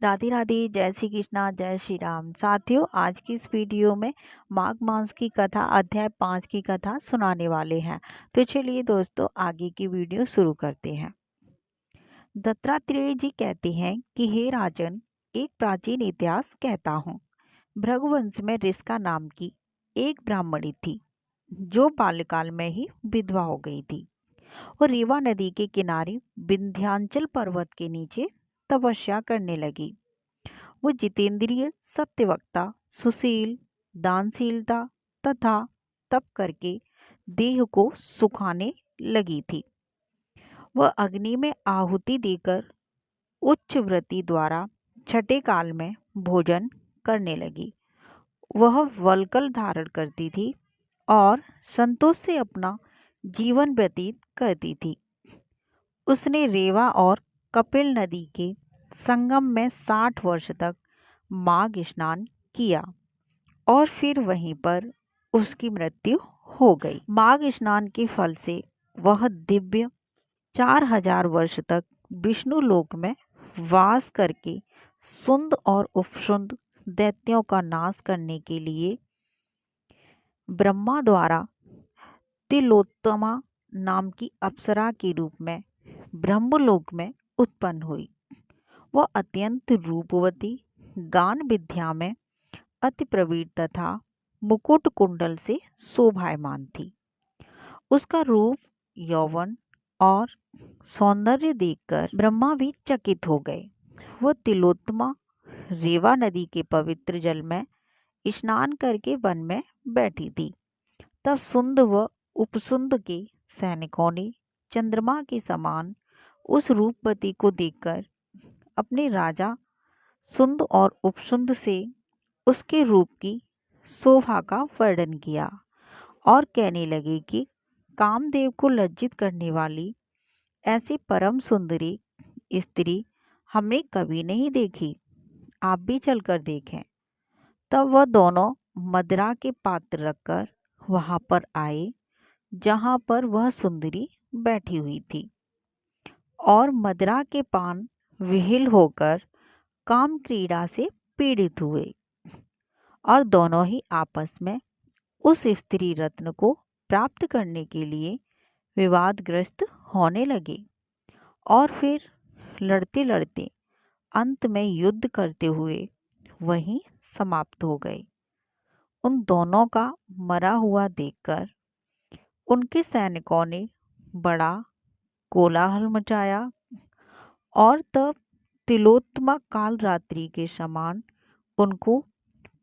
राधे राधे, जय श्री कृष्णा, जय श्री राम। साथियों, आज की इस वीडियो में माघ मास की कथा अध्याय 5 की कथा सुनाने वाले हैं। तो चलिए दोस्तों, आगे की वीडियो शुरू करते हैं। दत्तात्रेय जी कहते हैं कि हे राजन, एक प्राचीन इतिहास कहता हूँ। भृगुवंश में रिस्का नाम की एक ब्राह्मणी थी, जो बाल्यकाल में ही विधवा हो गई थी और रीवा नदी के किनारे विंध्याचल पर्वत के नीचे तपस्या करने लगी। वो जितेंद्रिय, सत्यवक्ता, सुशील, दानशीलता तथा तप करके देह को सुखाने लगी थी। वह अग्नि में आहुति देकर उच्च व्रति द्वारा छठे काल में भोजन करने लगी। वह वल्कल धारण करती थी और संतोष से अपना जीवन व्यतीत करती थी। उसने रेवा और कपिल नदी के संगम में 60 वर्ष तक माघ स्नान किया और फिर वहीं पर उसकी मृत्यु हो गई। माघ स्नान के फल से वह दिव्य 4000 वर्ष तक विष्णु लोक में वास करके सुंद और उपसुंद दैत्यों का नाश करने के लिए ब्रह्मा द्वारा तिलोत्तमा नाम की अप्सरा के रूप में ब्रह्मलोक में उत्पन्न हुई। वह अत्यंत रूपवती, गान विद्या में अति प्रवीण तथा मुकुट कुंडल से शोभायमान थी। उसका रूप, यौवन और सौंदर्य देखकर ब्रह्मा भी चकित हो गए। वह तिलोत्तमा रेवा नदी के पवित्र जल में स्नान करके वन में बैठी थी। तब सुंद व उपसुंद के सैनिकों ने चंद्रमा के समान उस रूपवती को देखकर अपने राजा सुंद और उपसुंद से उसके रूप की शोभा का वर्णन किया और कहने लगे कि कामदेव को लज्जित करने वाली ऐसी परम सुंदरी स्त्री हमने कभी नहीं देखी। आप भी चलकर देखें। तब वह दोनों मदिरा के पात्र रखकर वहां पर आए जहां पर वह सुंदरी बैठी हुई थी और मदिरा के पान विहिल होकर काम क्रीड़ा से पीड़ित हुए और दोनों ही आपस में उस स्त्री रत्न को प्राप्त करने के लिए विवादग्रस्त होने लगे और फिर लड़ते लड़ते अंत में युद्ध करते हुए वहीं समाप्त हो गए। उन दोनों का मरा हुआ देखकर उनके सैनिकों ने बड़ा कोलाहल मचाया और तब तिलोत्तमा काल रात्रि के समान उनको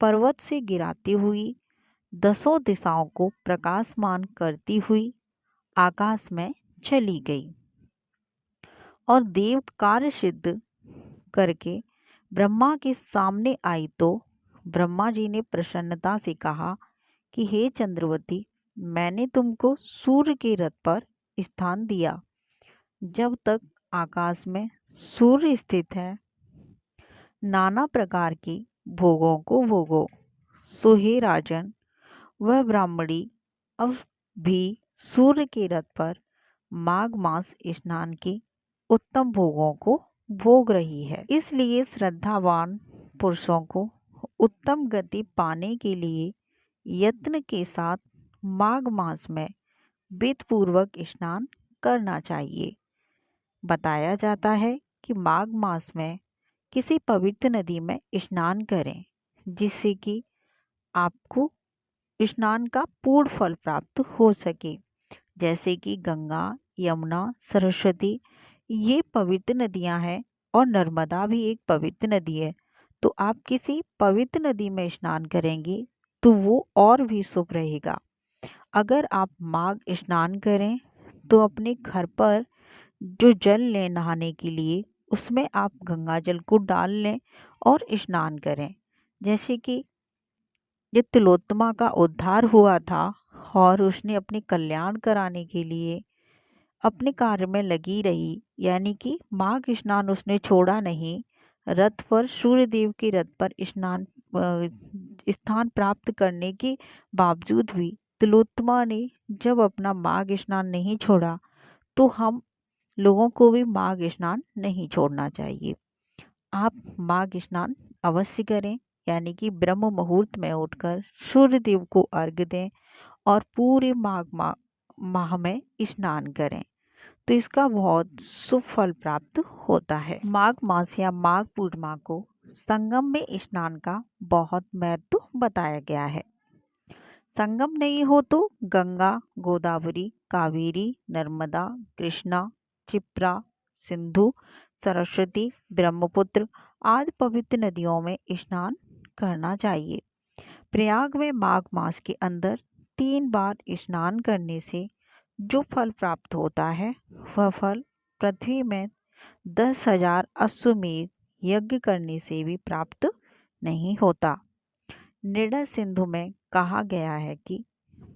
पर्वत से गिराती हुई 10 दिशाओं को प्रकाशमान करती हुई आकाश में चली गई और देव कार्य सिद्ध करके ब्रह्मा के सामने आई। तो ब्रह्मा जी ने प्रसन्नता से कहा कि हे चंद्रवती, मैंने तुमको सूर्य के रथ पर स्थान दिया। जब तक आकाश में सूर्य स्थित है, नाना प्रकार की भोगों को भोगो। सो हे राजन, वह ब्राह्मणी अब भी सूर्य के रथ पर माघ मास स्नान के उत्तम भोगों को भोग रही है। इसलिए श्रद्धावान पुरुषों को उत्तम गति पाने के लिए यत्न के साथ माघ मास में विधिपूर्वक स्नान करना चाहिए। बताया जाता है कि माघ मास में किसी पवित्र नदी में स्नान करें, जिससे कि आपको स्नान का पूर्ण फल प्राप्त हो सके। जैसे कि गंगा, यमुना, सरस्वती ये पवित्र नदियां हैं और नर्मदा भी एक पवित्र नदी है। तो आप किसी पवित्र नदी में स्नान करेंगे तो वो और भी शुभ रहेगा। अगर आप माघ स्नान करें तो अपने घर पर जो जल लें नहाने के लिए, उसमें आप गंगा जल को डाल लें और स्नान करें। जैसे कि ये तिलोत्तमा का उद्धार हुआ था और उसने अपने कल्याण कराने के लिए अपने कार्य में लगी रही, यानी कि माघ स्नान उसने छोड़ा नहीं। रथ पर, सूर्य देव के रथ पर स्थान प्राप्त करने के बावजूद भी तिलोत्तमा ने जब अपना माघ स्नान नहीं छोड़ा, तो हम लोगों को भी माघ स्नान नहीं छोड़ना चाहिए। आप माघ स्नान अवश्य करें, यानी कि ब्रह्म मुहूर्त में उठकर सूर्य देव को अर्घ्य दें और पूरे माह में स्नान करें, तो इसका बहुत शुभ फल प्राप्त होता है। माघ मास या माघ पूर्णिमा को संगम में स्नान का बहुत महत्व बताया गया है। संगम नहीं हो तो गंगा, गोदावरी, कावेरी, नर्मदा, कृष्णा, क्षिप्रा, सिंधु, सरस्वती, ब्रह्मपुत्र आदि पवित्र नदियों में स्नान करना चाहिए। प्रयाग में माघ मास के अंदर 3 बार स्नान करने से जो फल प्राप्त होता है वह फल पृथ्वी में 10,000 अश्वमेध यज्ञ करने से भी प्राप्त नहीं होता। निर्णय सिंधु में कहा गया है कि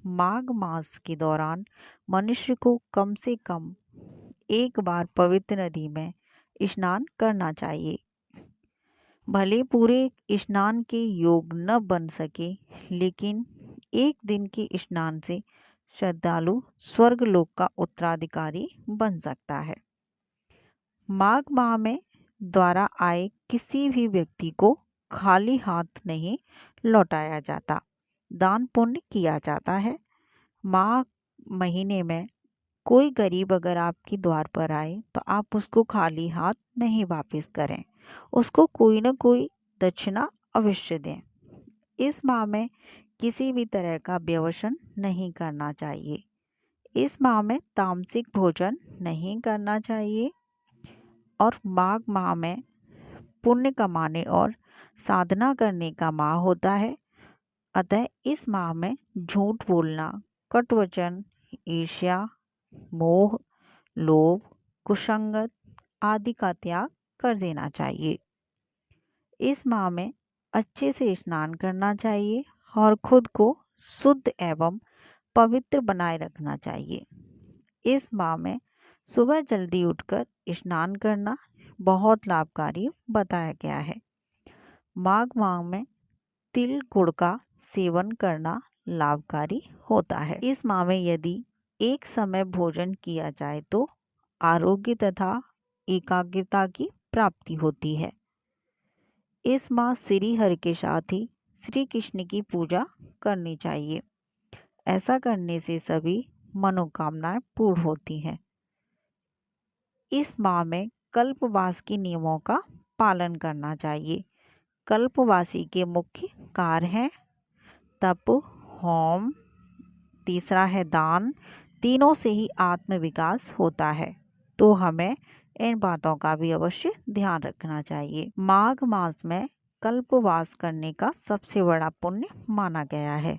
माघ मास के दौरान मनुष्य को कम से कम 1 बार पवित्र नदी में स्नान करना चाहिए। भले पूरे स्नान के योग न बन सके, लेकिन एक दिन के स्नान से श्रद्धालु स्वर्गलोक का उत्तराधिकारी बन सकता है। माघ माह में द्वारा आए किसी भी व्यक्ति को खाली हाथ नहीं लौटाया जाता, दान पुण्य किया जाता है। माघ महीने में कोई गरीब अगर आपके द्वार पर आए तो आप उसको खाली हाथ नहीं वापस करें, उसको कोई न कोई दक्षिणा अवश्य दें। इस माह में किसी भी तरह का व्यवसन नहीं करना चाहिए। इस माह में तामसिक भोजन नहीं करना चाहिए और माघ माह में पुण्य कमाने और साधना करने का माह होता है। अतः इस माह में झूठ बोलना, कटवचन, ईर्ष्या, मोह, लोभ, कुसंगत आदि का त्याग कर देना चाहिए। इस माह में अच्छे से स्नान करना चाहिए और खुद को शुद्ध एवं पवित्र बनाए रखना चाहिए। इस माह में सुबह जल्दी उठकर स्नान करना बहुत लाभकारी बताया गया है। माघ माह में तिल गुड़ का सेवन करना लाभकारी होता है। इस माह में यदि एक समय भोजन किया जाए तो आरोग्य तथा एकाग्रता की प्राप्ति होती है। इस माह श्री हरि के साथ ही श्री कृष्ण की पूजा करनी चाहिए। ऐसा करने से सभी मनोकामनाएं पूर्ण होती हैं। इस माह में कल्पवास के नियमों का पालन करना चाहिए। कल्पवासी के मुख्य कार्य हैं तप, होम, तीसरा है दान। तीनों से ही आत्मविकास होता है, तो हमें इन बातों का भी अवश्य ध्यान रखना चाहिए। माघ मास में कल्पवास करने का सबसे बड़ा पुण्य माना गया है।